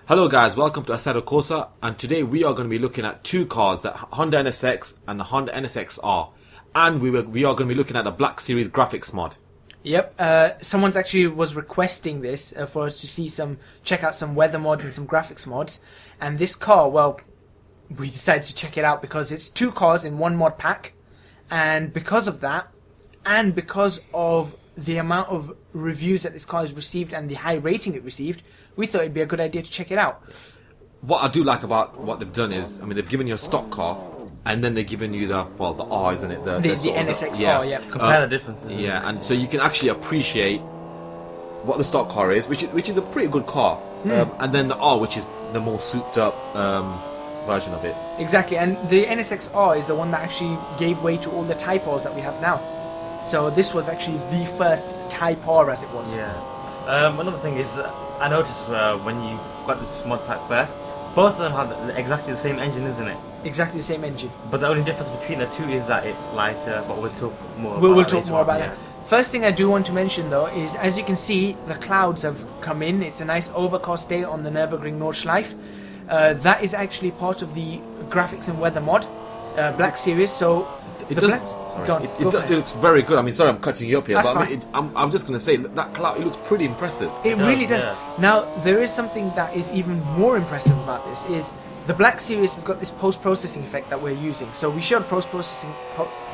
Hello guys, welcome to Assetto Corsa, and today we are going to be looking at two cars, the Honda NSX and the Honda NSX-R, and we are going to be looking at the Black Series graphics mod. Yep, someone's actually was requesting this for us to check out some weather mods and some graphics mods, and this car, well, we decided to check it out because it's two cars in one mod pack, and because of that, and because of the amount of reviews that this car has received and the high rating it received, we thought it'd be a good idea to check it out. What I do like about what they've done is, I mean, they've given you a stock car, and then they've given you the R, isn't it? The NSX-R, yeah. Compare the differences. Yeah, and so you can actually appreciate what the stock car is, which is a pretty good car, and then the R, which is the more souped up version of it. Exactly, and the NSX-R is the one that actually gave way to all the Type Rs that we have now. So this was actually the first Type R, as it was. Yeah. Another thing is, I noticed when you got this mod pack first, both of them have exactly the same engine, isn't it? Exactly the same engine. But the only difference between the two is that it's lighter, but we'll talk more about We'll talk more about that. that. First thing I do want to mention though is, as you can see, the clouds have come in. It's a nice overcast day on the Nürburgring Nordschleife. That is actually part of the graphics and weather mod, Black Series. So It looks very good. I mean, sorry, I'm cutting you up here, That's but I mean, I'm just going to say that cloud. It looks pretty impressive. It really does. Yeah. Now, there is something that is even more impressive about this. Is the Black Series has got this post-processing effect that we're using. So we showed post-processing.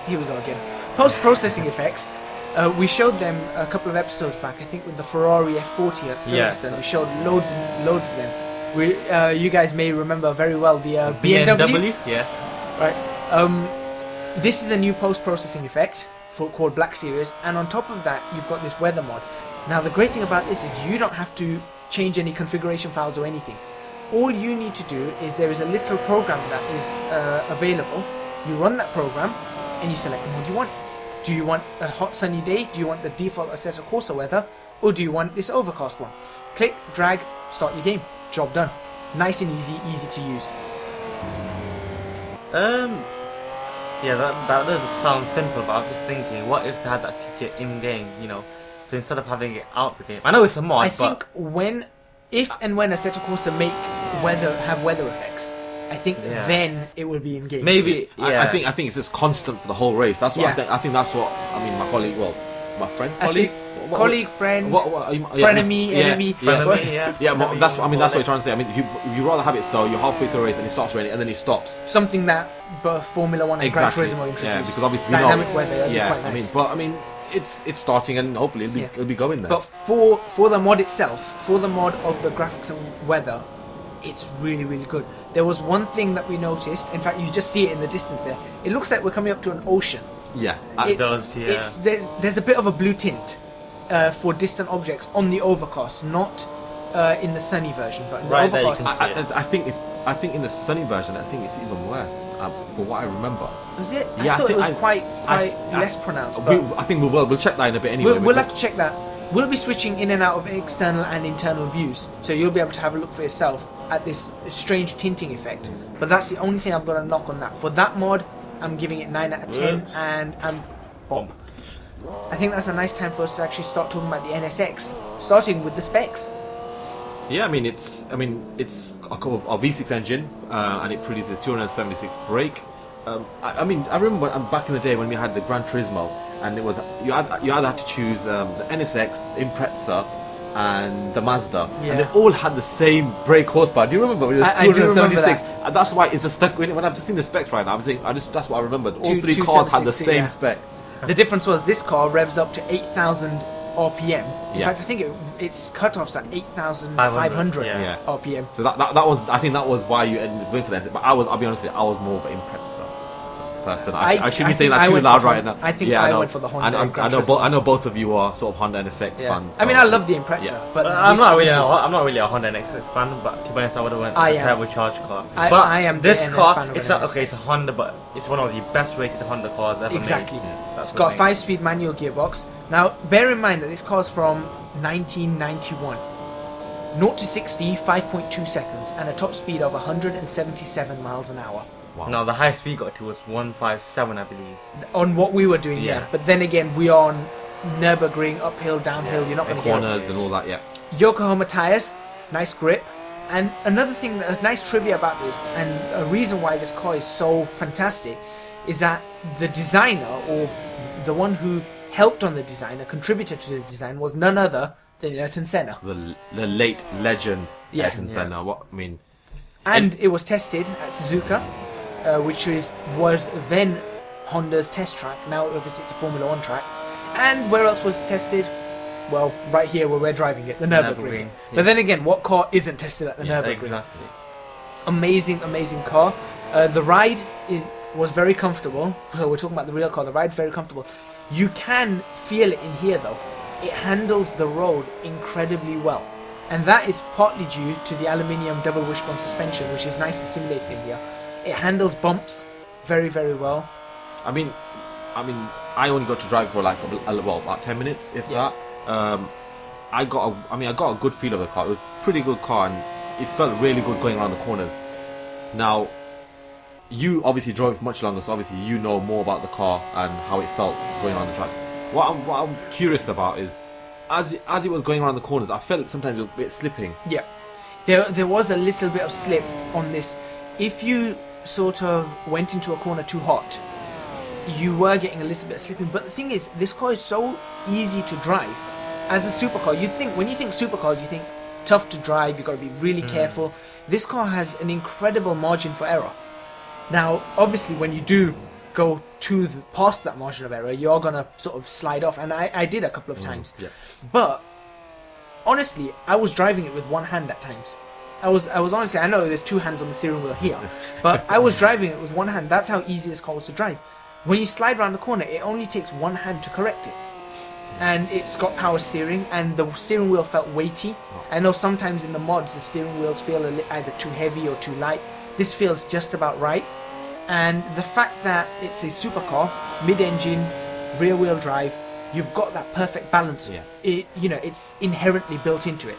Here we go again. Post-processing effects. We showed them a couple of episodes back. I think with the Ferrari F40 at Silverstone. We showed loads and loads of them. You guys may remember very well the BMW. Yeah. Right. This is a new post-processing effect called Black Series, and on top of that, you've got this weather mod. Now, the great thing about this is you don't have to change any configuration files or anything. All you need to do is there is a little program that is available. You run that program, and you select the mod you want. Do you want a hot sunny day? Do you want the default Assetto Corsa weather? Or do you want this overcast one? Click, drag, start your game. Job done. Nice and easy to use. Yeah, that does sound simple, but I was just thinking, what if they had that feature in-game, you know? So instead of having it out the game, I know it's a mod, I think if and when Assetto Corsa have weather effects, I think then it will be in-game. maybe, yeah. I think it's just constant for the whole race. That's what I think. I think that's what my colleague, my friend, colleague. Frenemy, enemy. That's what you're trying to say. I mean, if you rather have it so you're halfway through a race and it starts raining and then it stops. Something that both Formula One and Gran Turismo introduced. Yeah, because obviously dynamic weather. Quite nice. I mean, it's starting and hopefully it'll be going there. But for the mod itself, for the mod of the graphics and weather, it's really, really good. There was one thing that we noticed. In fact, you just see it in the distance there. It looks like we're coming up to an ocean. Yeah, it does. Yeah. There's a bit of a blue tint. For distant objects on the overcast, not in the sunny version, but in the overcast. I think in the sunny version, I think it's even worse. For what I remember. Was it? Yeah, I thought it was quite less pronounced. I think we'll check that in a bit anyway. We'll have to check that. We'll be switching in and out of external and internal views, so you'll be able to have a look for yourself at this strange tinting effect. But that's the only thing I've got to knock on that. For that mod, I'm giving it 9 out of 10, and I'm bombed. I think that's a nice time for us to actually start talking about the NSX, starting with the specs. Yeah, I mean it's a V6 engine, and it produces 276 brake. I remember back in the day when we had the Gran Turismo, and it was you either had to choose the NSX, Impreza, and the Mazda, and they all had the same brake horsepower. Do you remember? It was 276, and that's why it's just stuck with it. When I've just seen the specs right now, that's what I remembered. All three cars had the same spec. The difference was this car revs up to 8,000 RPM. In fact, I think its cutoffs at 8,500 RPM. So I think that was why you ended up going for that. But I'll be honest with you, I was more of an Impreza person. I shouldn't be saying that too loud right now. I think I went for the Honda. I know both of you are sort of Honda NSX fans. So. I mean, I love the Impreza, but I'm not really a Honda NSX fan. But to be honest, I would have went a turbocharged car. I am. This car, it's a Honda, but it's one of the best rated Honda cars ever made. Exactly. It's got a 5-speed manual gearbox. Now, bear in mind that this car's from 1991. 0 to 60, 5.2 seconds, and a top speed of 177 miles an hour. Wow. No, the highest we got to was 157, I believe. On what we were doing, But then again, we are on Nürburgring, uphill, downhill. You're not going to corners and all that. Yeah. Yokohama tires, nice grip. And another thing, a nice trivia about this, and a reason why this car is so fantastic, is that the designer, or the one who helped on the design, a contributor to the design, was none other than Ayrton Senna. The late legend Yeah. Ayrton Senna. What I mean, And it was tested at Suzuka, which was then Honda's test track. Now obviously it's a Formula 1 track. And where else was it tested? Well, right here where we're driving it, the Nürburgring. Yeah. But then again, what car isn't tested at the Nürburgring? Exactly. Amazing, amazing car. The ride was very comfortable. So we're talking about the real car. The ride's very comfortable. You can feel it in here though. It handles the road incredibly well. And that is partly due to the aluminium double wishbone suspension, which is nicely simulated in here. It handles bumps very, very well. I mean, I only got to drive for like about 10 minutes, if Yeah. that. I got a good feel of the car. It was a pretty good car, and it felt really good going around the corners. Now, you obviously drove it for much longer, so obviously you know more about the car and how it felt going around the track. What I'm curious about is, as it was going around the corners, I felt sometimes a bit slipping. Yeah. There was a little bit of slip on this. If you sort of went into a corner too hot, you were getting a little bit of slipping. But the thing is, this car is so easy to drive. As a supercar, when you think supercars, you think tough to drive, you've got to be really careful. This car has an incredible margin for error. Now, obviously, when you do go past that margin of error, you're going to sort of slide off. And I did a couple of times. Yeah. But, honestly, I was driving it with one hand at times. I was honestly, I know there's two hands on the steering wheel here, but I was driving it with one hand. That's how easy this car was to drive. When you slide around the corner, it only takes one hand to correct it. And it's got power steering, and the steering wheel felt weighty. I know sometimes in the mods the steering wheels feel either too heavy or too light. This feels just about right. And the fact that it's a supercar, mid-engine, rear-wheel drive, you've got that perfect balance. Yeah. It's inherently built into it.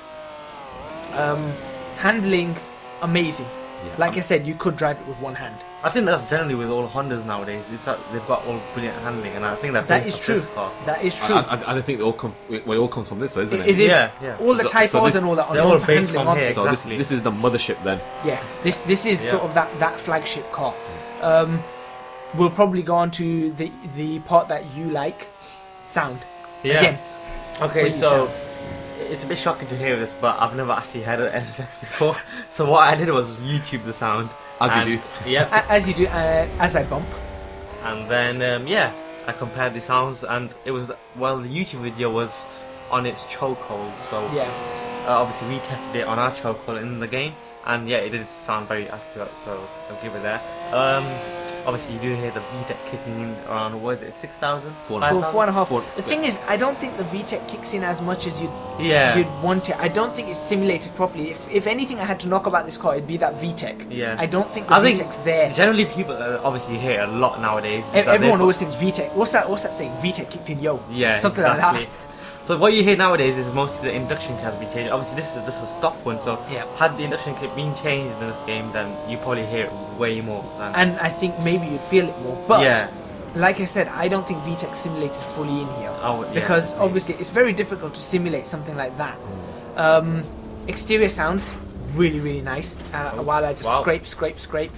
Handling, amazing. Yeah. Like I said, you could drive it with one hand. I think that's generally with all Hondas nowadays. It's that they've got all brilliant handling, and I think That is true. This car. That is true. I think it all comes from this, isn't it? It is. Yeah. All the So- Type so R's this- and all that. they're are all known for based handling, from aren't here. they? So Exactly. this is the mothership then. Yeah, this is Yeah. sort of that flagship car. We'll probably go on to the part that you like, sound. Yeah. Again, Okay, Please, so it's a bit shocking to hear this, but I've never actually heard of NSX before. So what I did was YouTube the sound. As you and- do. Yep. as you do, as I bump. And then I compared the sounds, and it was the YouTube video was on its chokehold. So Yeah, obviously we tested it on our chokehold in the game, and yeah, it did sound very accurate. So I'll give it there. Obviously you do hear the VTEC kicking in around, what is it, 6,000? 4,500. 4.5. Four- The thing is, I don't think the VTEC kicks in as much as you'd Yeah. want it. I don't think it's simulated properly. If anything I had to knock about this car, it'd be that VTEC. Yeah. I don't think the I think VTEC's there. Generally, people obviously hear a lot nowadays. is that Everyone they've always thinks VTEC. What's that saying? VTEC kicked in, yo. Yeah, Something exactly. like that. So what you hear nowadays is mostly the induction kit has been changed. Obviously, this is a stock one. So Yeah. had the induction kit been changed in this game, then you probably hear it way more. Than, And I think maybe you'd feel it more. But yeah, like I said, I don't think VTEC simulated fully in here. Oh, yeah. Because obviously it's very difficult to simulate something like that. Exterior sounds really, really nice. While I just Wow. scrape.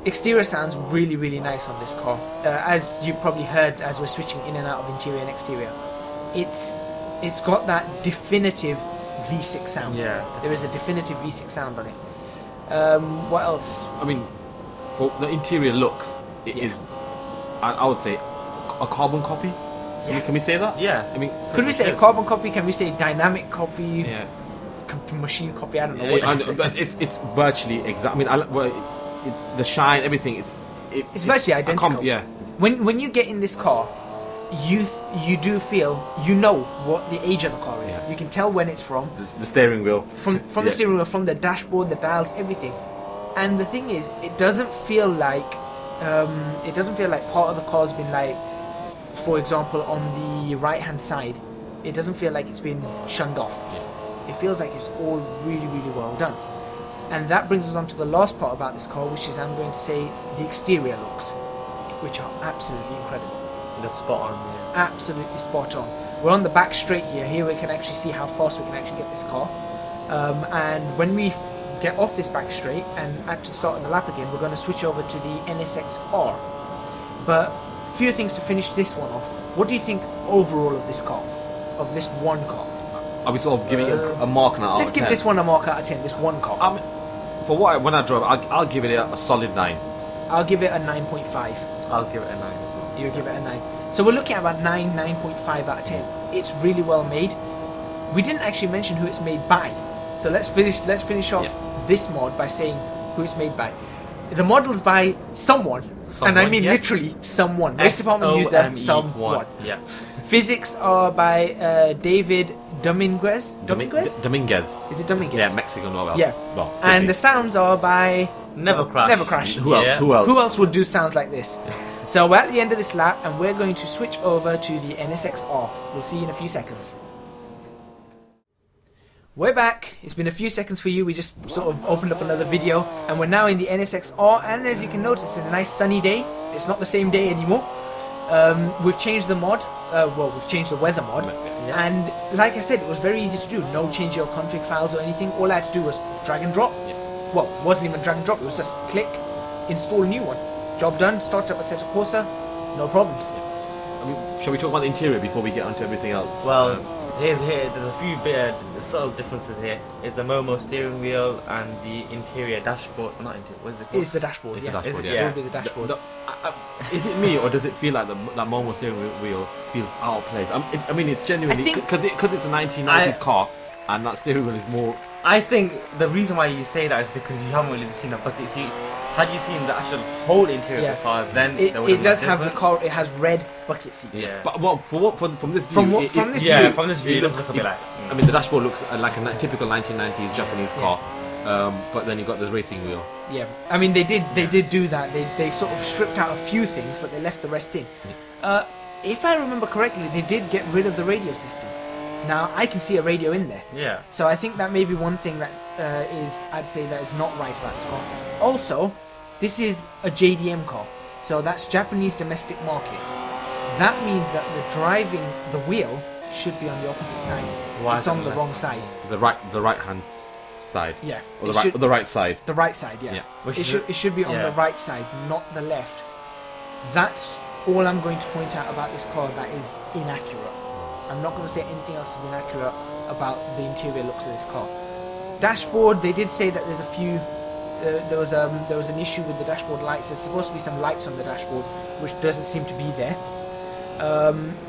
Exterior sounds really, really nice on this car. As you probably heard as we're switching in and out of interior and exterior. It's got that definitive V6 sound. Yeah. There is a definitive V6 sound on it. What else? I mean, for the interior looks, it is, I would say, a carbon copy. Yeah. Can we say that? yeah. I mean, Could we say a Yes. carbon copy? Can we say dynamic copy? yeah. Machine copy? I don't know. What Yeah, you say. but it's virtually exact. I mean, it's the shine, everything. It's virtually identical. Yeah. When you get in this car, you do feel what the age of the car is. Yeah. You can tell when it's from The steering wheel. the Yeah. steering wheel, from the dashboard, the dials, everything. And the thing is, it doesn't feel like part of the car's been like, for example, on the right hand side, it doesn't feel like it's been shunned off. It feels like it's all really, really well done. And that brings us on to the last part about this car, which is, I'm going to say, the exterior looks, which are absolutely incredible. The spot on. Yeah. Absolutely spot on. We're on the back straight here. Here we can actually see how fast we can actually get this car. And when we get off this back straight and at the start of the lap again, we're going to switch over to the NSX-R. But a few things to finish this one off. What do you think overall of this car? Of this one car? Are we sort of giving it a mark now? Let's give this one a mark out of 10, this one car. For when I drove, I'll give it a solid 9. I'll give it a 9.5. I'll give it a 9 as well. You give it a 9. So we're looking at about 9.5 out of 10. It's really well made. We didn't actually mention who it's made by. So let's finish off this mod by saying who it's made by. The model's by someone and I mean literally someone. Race department user, someone. Yeah. Physics are by David Dominguez. Dominguez. Is it Dominguez? Yeah, Mexican. Well, yeah. Well, and the sounds are by Never Crash. Never Crash. Who else? Who else would do sounds like this? So we're at the end of this lap and we're going to switch over to the NSX-R. We'll see you in a few seconds. We're back. It's been a few seconds for you. We just sort of opened up another video and we're now in the NSX-R, and as you can notice, it's a nice sunny day. It's not the same day anymore. We've changed the mod. We've changed the weather mod. Yeah. And like I said, it was very easy to do. No change your config files or anything. All I had to do was drag and drop. Yeah. Well, it wasn't even drag and drop. It was just click, install a new one. Job done. Start up Assetto Corsa. No problems. I mean, shall we talk about the interior before we get onto everything else? Well, there's a few bit subtle differences here. Is the Momo steering wheel and the interior dashboard. Not interior. What is it called? It's the dashboard. It's yeah. the dashboard. Is it? Yeah. It will be the dashboard. Is it me, or does it feel like that Momo steering wheel feels out of place? I mean, it's genuinely because it's a 1990s car, and that steering wheel is more. I think the reason why you say that is because you haven't really seen the bucket seats. Had you seen the actual whole interior of the car, then there would it does been a have the difference. car. It has red bucket seats. Yeah. But well, from this view, From this view, it looks a bit like. I mean, the dashboard looks like a typical 1990s Japanese car, but then you got the racing wheel. Yeah, I mean they did do that. They sort of stripped out a few things, but they left the rest in. If I remember correctly, they did get rid of the radio system. Now I can see a radio in there. Yeah. So I think that may be one thing that I'd say that is not right about this car. Also, this is a JDM car, so that's Japanese domestic market. That means that the wheel should be on the opposite side. Why it's on the wrong side. The right hand side. Yeah. Or the right side. The right side, yeah. It should be on the right side, not the left. That's all I'm going to point out about this car that is inaccurate. I'm not going to say anything else is inaccurate about the interior looks of this car. Dashboard, they did say that there's a few. There was an issue with the dashboard lights. There's supposed to be some lights on the dashboard, which doesn't seem to be there.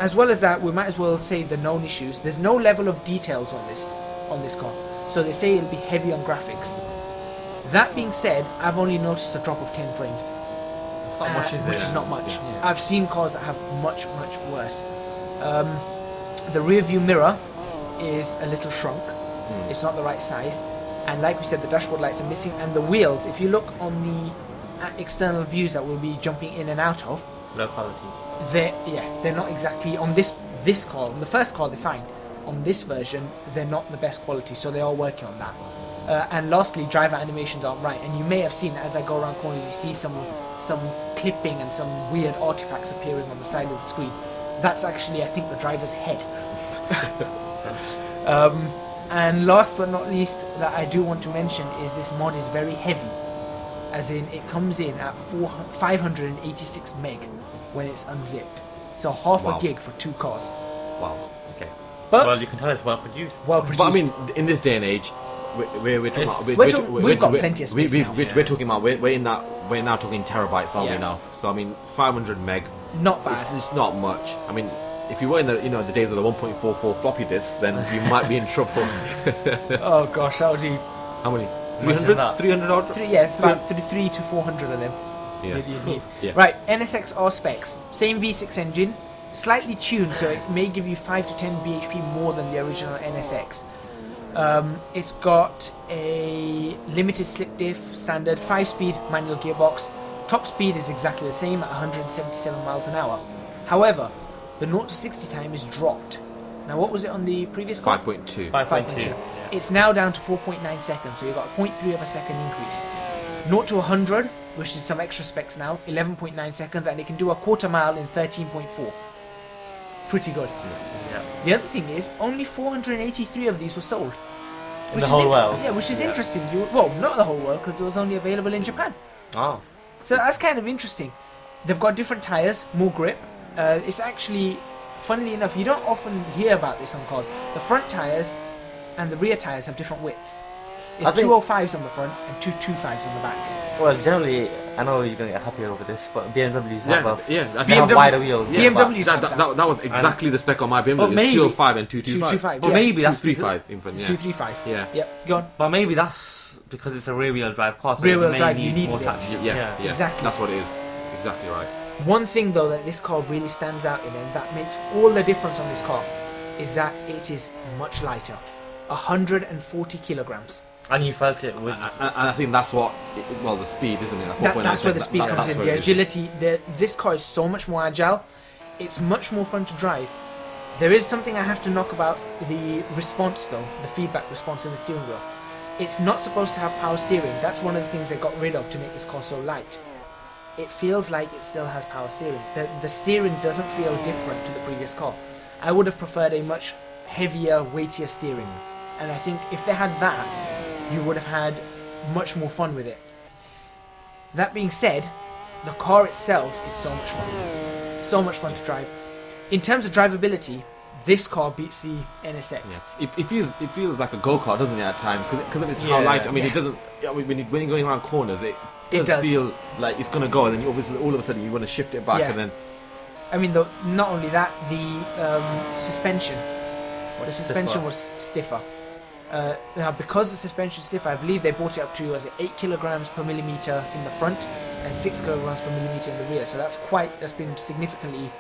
As well as that, we might as well say the known issues. There's no level of details on this car, so they say it'll be heavy on graphics. That being said, I've only noticed a drop of 10 frames. It's not much, which is not much. Yeah. I've seen cars that have much worse. The rear view mirror is a little shrunk. It's not the right size, and like we said, the dashboard lights are missing, and the wheels, if you look on the external views that we'll be jumping in and out of, Low quality. they're not exactly on this car. On the first car they're fine. On this version they're not the best quality, so they are working on that. And lastly, driver animations aren't right, and you may have seen that as I go around corners, you see some clipping and some weird artifacts appearing on the side of the screen. That's actually, I think, the driver's head. And last but not least, that I do want to mention is this mod is very heavy, as in it comes in at 586 meg when it's unzipped, so half a gig for 2 cars. Wow. Okay. But Well, you can tell it's well produced. well produced. But I mean, in this day and age, we're talking about, we've got plenty of space now. We're talking about we're now talking terabytes, aren't we now? So I mean, 500 meg. Not bad. It's not much. I mean, if you were in the days of the 1.44 floppy disks, then you might be in trouble. Oh gosh, that would be How many? Imagine 300? that. 300 odd? about 3 to 400 of them. Yeah. You need. Yeah. Right, NSX-R specs. Same V6 engine, slightly tuned, so it may give you 5 to 10 bhp more than the original NSX. It's got a limited slip diff, standard 5-speed manual gearbox. Top speed is exactly the same at 177 miles an hour. However, the 0 to 60 time is dropped. Now, what was it on the previous car? 5.2. 5.2. It's now down to 4.9 seconds, so you've got a 0.3 of a second increase. 0 to 100, which is some extra specs now, 11.9 seconds, and it can do a quarter mile in 13.4. Pretty good. Yeah. The other thing is, only 483 of these were sold. In the whole world. Yeah, which is interesting. Well, not the whole world, because it was only available in Japan. Oh. So that's kind of interesting. They've got different tyres, more grip. It's actually, funnily enough, you don't often hear about this on cars. The front tyres and the rear tyres have different widths. It's 205s on the front and 225s on the back. Well, generally, I know you're going to get happy over this, but BMWs have, they have wider wheels. Yeah, BMWs that was exactly the spec on my BMW. But It's maybe- 205 and 225. 225, But yeah. maybe that's 235 in front. It's Yeah. 235. Yeah. Yep, go on. But maybe that's because it's a rear-wheel drive car. So Rear-wheel it may drive, you need more it. traction. Yeah. Exactly. That's what it is. Exactly right. One thing though that this car really stands out in, and that makes all the difference on this car, is that it is much lighter. 140 kilograms. And you felt it with. And I think that's what, the speed, isn't it? That's where the speed comes in. The agility. This car is so much more agile. It's much more fun to drive. There is something I have to knock about the response though, the feedback response in the steering wheel. It's not supposed to have power steering. That's one of the things they got rid of to make this car so light. It feels like it still has power steering. The steering doesn't feel different to the previous car. I would have preferred a much heavier, weightier steering. And I think if they had that, you would have had much more fun with it. That being said, the car itself is so much fun. So much fun to drive. In terms of drivability, this car beats the NSX. Yeah. It feels like a go-kart, doesn't it, at times? Because of its how light. I mean, it doesn't. When you're going around corners, it does feel like it's gonna go, and then you obviously all of a sudden you want to shift it back, and then. I mean, not only that, the suspension. The suspension was stiffer. Now, because the suspension is stiffer, I believe they brought it up to 8 kilograms per millimeter in the front and 6 kilograms per millimeter in the rear. So that's been significantly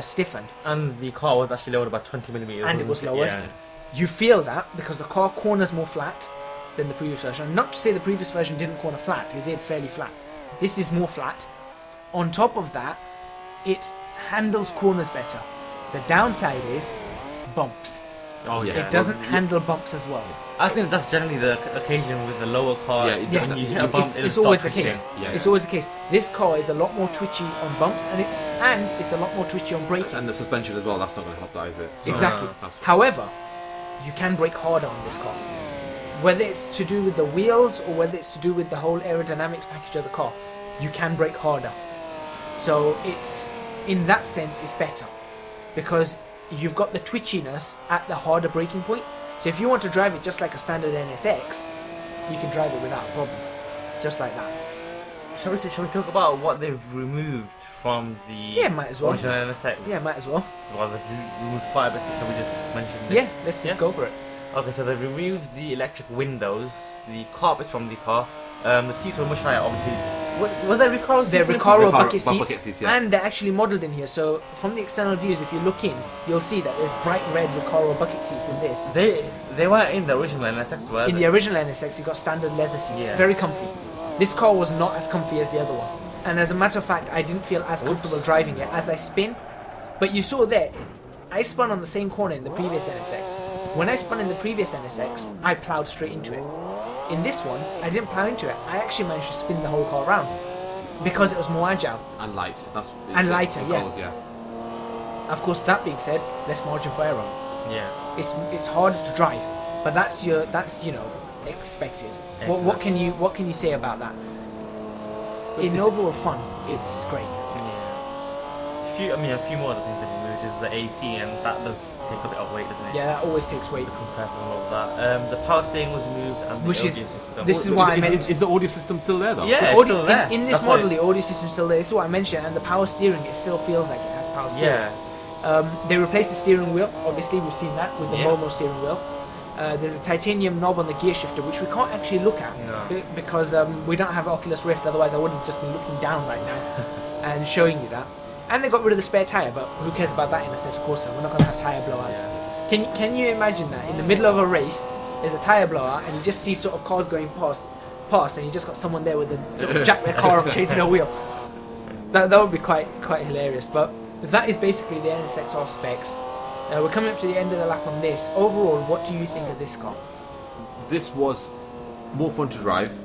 stiffened. And the car was actually lowered by 20 millimeters. And it was lowered. Yeah. You feel that because the car corners more flat than the previous version. Not to say the previous version didn't corner flat, it did fairly flat. This is more flat. On top of that, it handles corners better. The downside is bumps. Oh yeah. It doesn't handle bumps as well. I think that's generally the occasion with the lower car. When you hit a bump, it's always the twitching. case. It's always the case. This car is a lot more twitchy on bumps, and it's a lot more twitchy on braking. And the suspension as well. That's not going to help that, is it? So, Exactly. However, you can brake harder on this car. Whether it's to do with the wheels or whether it's to do with the whole aerodynamics package of the car, you can brake harder. So it's, in that sense, it's better because you've got the twitchiness at the harder braking point. So if you want to drive it just like a standard NSX, you can drive it without a problem, just like that. Shall we talk about what they've removed from the might as well. original NSX? Yeah, might as well. Well, they've removed quite a bit, so shall we just mention this? Yeah, let's just go for it. Okay, so they've removed the electric windows, the carpets from the car. The seats were much higher, obviously. Was there Recaro seats? They're Recaro bucket seats, yeah. and they're actually modelled in here. So from the external views, if you look in, you'll see that there's bright red Recaro bucket seats in this. They weren't in the original NSX, were they? In the original NSX, you got standard leather seats, very comfy. This car was not as comfy as the other one, and as a matter of fact, I didn't feel as comfortable driving it as I spin. But you saw there, I spun on the same corner in the previous NSX. When I spun in the previous NSX, I ploughed straight into it. In this one, I didn't plough into it. I actually managed to spin the whole car around because it was more agile. And light. And lighter, yeah. Of course, that being said, less margin for error. Yeah. It's harder to drive, but that's expected. What can you say about that? In overall fun, it's great. Yeah. A few more other things they've removed is the AC, and that does take a bit of weight, doesn't it? Yeah, that always takes weight. The compressor and all of that. The power steering was removed, and the audio system. This is why I meant. Is the audio system still there though? Yeah, it's still there. In this model, the audio system's still there. This is what I mentioned, and the power steering, it still feels like it has power steering. Yeah. They replaced the steering wheel. Obviously, we've seen that with the Momo steering wheel. There's a titanium knob on the gear shifter, which we can't actually look at because we don't have Oculus Rift. Otherwise, I would have just been looking down right now and showing you that. And they got rid of the spare tyre, but who cares about that in Assetto Corsa? We're not going to have tyre blowouts. Yeah. Can you imagine that in the middle of a race, there's a tyre blowout, and you just see sort of cars going past, and you just got someone there with a sort of jack their car up, changing a wheel. That would be quite hilarious. But that is basically the NSX-R specs. We're coming up to the end of the lap on this. Overall, what do you think of this car? This was more fun to drive,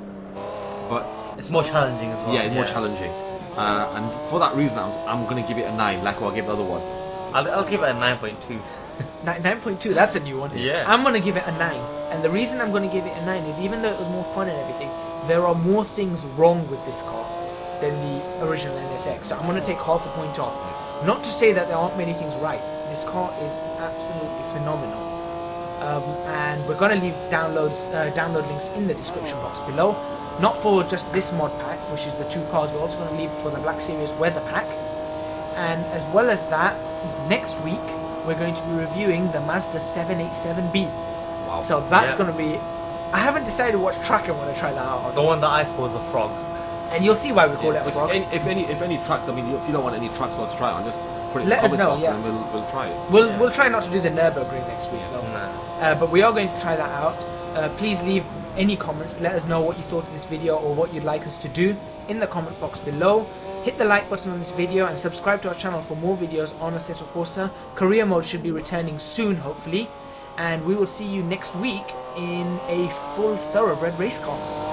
but it's more challenging as well. Yeah, more challenging. And for that reason, I'm going to give it a 9, like what I gave the other one. I'll give it a 9.2. 9.2, that's a new one. Yeah. I'm going to give it a 9. And the reason I'm going to give it a 9 is even though it was more fun and everything, there are more things wrong with this car than the original NSX. So I'm going to take half a point off. Not to say that there aren't many things right. This car is absolutely phenomenal. And we're going to leave download links in the description box below. Not for just this mod pack, which is the 2 cars. We're also going to leave for the Black Series weather pack. And as well as that, next week we're going to be reviewing the Mazda 787B. Wow. So that's going to be... I haven't decided what track I want to try that out on. The one that I call the Frog. And you'll see why we call it a If frog. if any tracks, I mean, if you don't want any tracks for us to try on, just put it in Let the us comment know, box yeah. and we'll try it. We'll try not to do the Nürburgring next week though. Nah. But we are going to try that out. Please leave any comments. Let us know what you thought of this video or what you'd like us to do in the comment box below. Hit the like button on this video and subscribe to our channel for more videos on Assetto Corsa. Career mode should be returning soon, hopefully. And we will see you next week in a full thoroughbred race car.